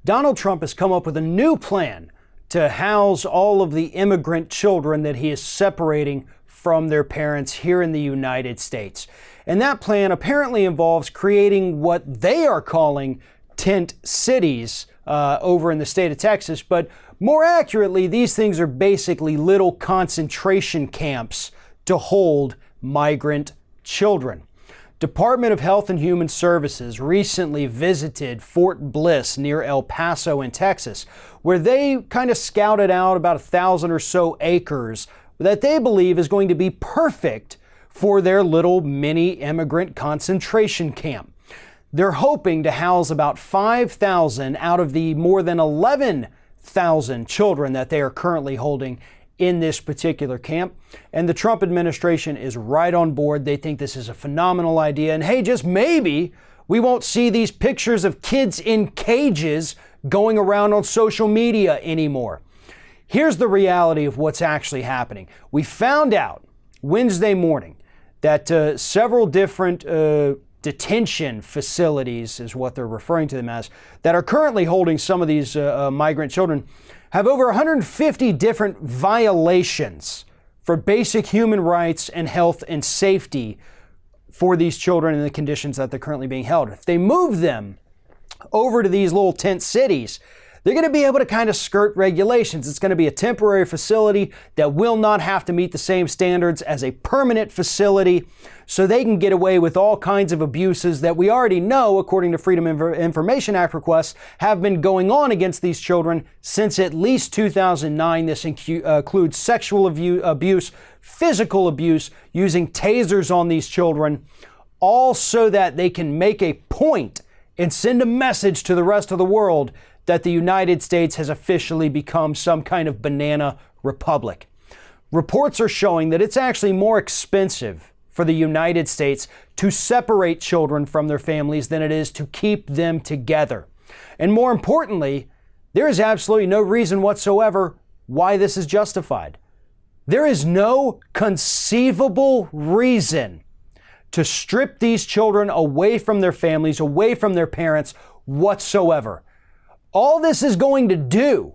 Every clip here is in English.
Donald Trump has come up with a new plan to house all of the immigrant children that he is separating from their parents here in the United States. And that plan apparently involves creating what they are calling tent cities over in the state of Texas. But more accurately, these things are basically little concentration camps to hold migrant children. Department of Health and Human Services recently visited Fort Bliss near El Paso in Texas, where they kind of scouted out about 1,000 or so acres that they believe is going to be perfect for their little mini immigrant concentration camp. They're hoping to house about 5,000 out of the more than 11,000 children that they are currently holding in this particular camp. And the Trump administration is right on board. They think this is a phenomenal idea. And hey, just maybe we won't see these pictures of kids in cages going around on social media anymore. Here's the reality of what's actually happening. We found out Wednesday morning that several different detention facilities, is what they're referring to them as, that are currently holding some of these migrant children have over 150 different violations for basic human rights and health and safety for these children in the conditions that they're currently being held. If they move them over to these little tent cities, they're going to be able to kind of skirt regulations. It's going to be a temporary facility that will not have to meet the same standards as a permanent facility, so they can get away with all kinds of abuses that we already know, according to Freedom of Information Act requests, have been going on against these children since at least 2009. This includes sexual abuse, physical abuse, using tasers on these children, all so that they can make a point and send a message to the rest of the world that the United States has officially become some kind of banana republic. Reports are showing that it's actually more expensive for the United States to separate children from their families than it is to keep them together. And more importantly, there is absolutely no reason whatsoever why this is justified. There is no conceivable reason to strip these children away from their families, away from their parents whatsoever. All this is going to do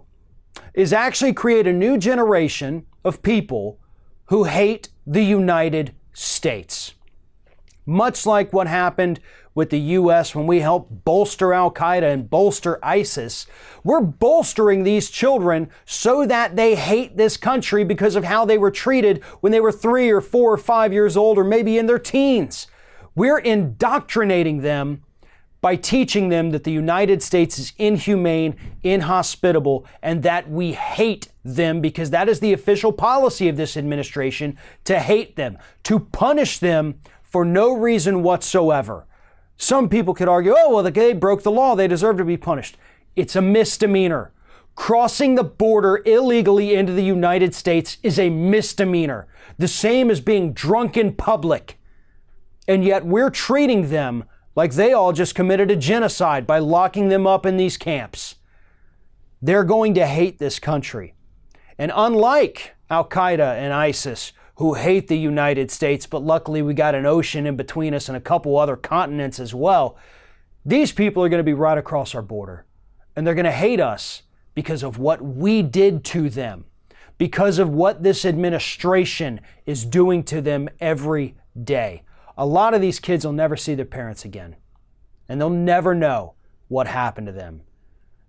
is actually create a new generation of people who hate the United States. Much like what happened with the U.S. when we helped bolster Al-Qaeda and bolster ISIS, we're bolstering these children so that they hate this country because of how they were treated when they were 3 or 4 or 5 years old, or maybe in their teens. We're indoctrinating them by teaching them that the United States is inhumane, inhospitable, and that we hate them, because that is the official policy of this administration, to hate them, to punish them for no reason whatsoever. Some people could argue, oh, well, they broke the law, they deserve to be punished. It's a misdemeanor. Crossing the border illegally into the United States is a misdemeanor, the same as being drunk in public. And yet we're treating them like they all just committed a genocide by locking them up in these camps. They're going to hate this country. And unlike Al-Qaeda and ISIS, who hate the United States, but luckily we got an ocean in between us and a couple other continents as well, these people are going to be right across our border. And they're going to hate us because of what we did to them, because of what this administration is doing to them every day. A lot of these kids will never see their parents again, and they'll never know what happened to them.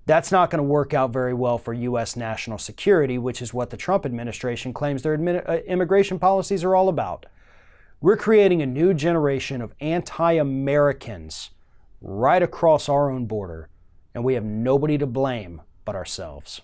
That's not going to work out very well for U.S. national security, which is what the Trump administration claims their immigration policies are all about. We're creating a new generation of anti-Americans right across our own border, and we have nobody to blame but ourselves.